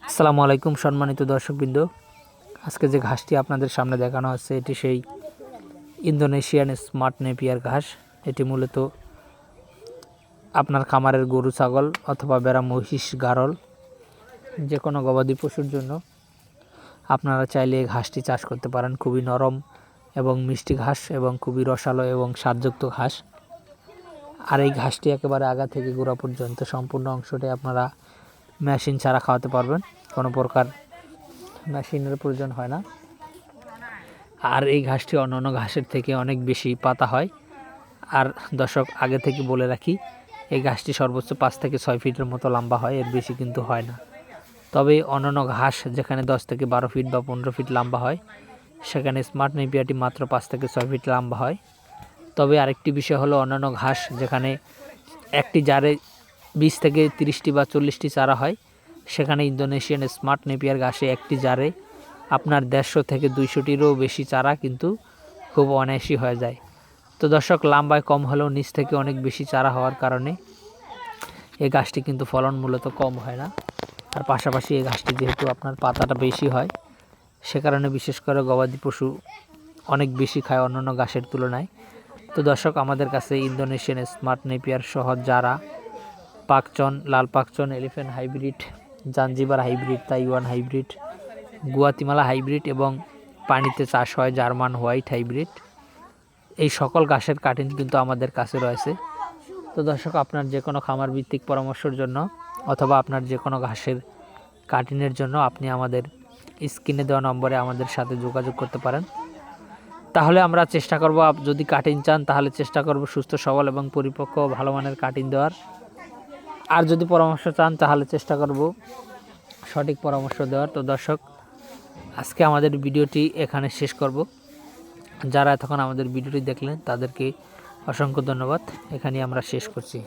আসসালামু আলাইকুম সম্মানিত দর্শকবৃন্দ। আজকে যে ঘাসটি আপনাদের সামনে দেখানো হচ্ছে এটি সেই ইন্দোনেশিয়ান স্মার্ট নেপিয়ার ঘাস। এটি মূলত আপনার খামারের গরু ছাগল অথবা বেড়া মহিষ গারল যে কোনো গবাদি পশুর জন্য আপনারা চাইলে এই ঘাসটি চাষ করতে পারেন। খুবই নরম এবং মিষ্টি ঘাস এবং খুবই রসালো এবং স্বাদযুক্ত ঘাস। আর এই ঘাসটি একেবারে আগা থেকে গোড়া পর্যন্ত সম্পূর্ণ অংশটি আপনারা মেশিন ছাড়া খাওয়াতে পারবেন, কোনো প্রকার মেশিনের প্রয়োজন হয় না। আর এই ঘাসটি অন্যান্য ঘাসের থেকে অনেক বেশি পাতা হয়। আর দর্শক, আগে থেকে বলে রাখি, এই ঘাসটি সর্বোচ্চ 5 থেকে 6 ফিটের মতো লম্বা হয়, এর বেশি কিন্তু হয় না। তবে অন্যান্য ঘাস যেখানে 10 থেকে 12 ফিট বা 15 ফিট লম্বা হয়, সেখানে স্মার্ট নেপিয়ারটি মাত্র 5 থেকে 6 ফিট লম্বা হয়। তবে আরেকটি বিষয় হলো, অন্যান্য ঘাস যেখানে একটি জারে 20 থেকে 30টি বা 40টি চারা হয়, সেখানে ইন্দোনেশিয়ান স্মার্ট নেপিয়ার ঘাসে একটি জারে আপনার 150 থেকে 200টিরও বেশি চারা কিন্তু খুব অনায়াসই হয়ে যায়। তো দর্শক, লম্বায় কম হলেও নিচ থেকে অনেক বেশি চারা হওয়ার কারণে এই ঘাসটি কিন্তু ফলন মূলত কম হয় না। আর পাশাপাশি এই ঘাসটি যেহেতু আপনার পাতাটা বেশি হয়, সে কারণে বিশেষ করে গবাদি পশু অনেক বেশি খায় অন্যান্য ঘাসের তুলনায়। তো দর্শক, আমাদের কাছে ইন্দোনেশিয়ান স্মার্ট নেপিয়ার সহ যারা পাকচন, লাল Pakchong, elephant hybrid, Zanzibar hybrid, Taiwan hybrid, Guatemala hybrid এবং পানিতে চাষ হয় জার্মান হোয়াইট হাইব্রিড, এই সকল ঘাসের কাটিং কিন্তু আমাদের কাছে রয়েছে। তো দর্শক, আপনার যে কোনো খামার ভিত্তিক পরামর্শের জন্য অথবা আপনার যে কোনো ঘাসের কাটিংয়ের জন্য আপনি আমাদের স্ক্রিনে দেওয়া নম্বরে আমাদের সাথে যোগাযোগ করতে পারেন। তাহলে আমরা চেষ্টা করব, যদি কাটিং চান তাহলে চেষ্টা করব সুস্থ সবল এবং পরিপক্ক ভালো মানের কাটিং দেওয়ার। আর যদি পরামর্শ চান তাহলে চেষ্টা করব সঠিক পরামর্শ দেওয়ার। তো দর্শক, আজকে আমাদের ভিডিওটি এখানে শেষ করব। যারা এতক্ষণ আমাদের ভিডিওটি দেখলেন তাদেরকে অসংখ্য ধন্যবাদ। এখানেই আমরা শেষ করছি।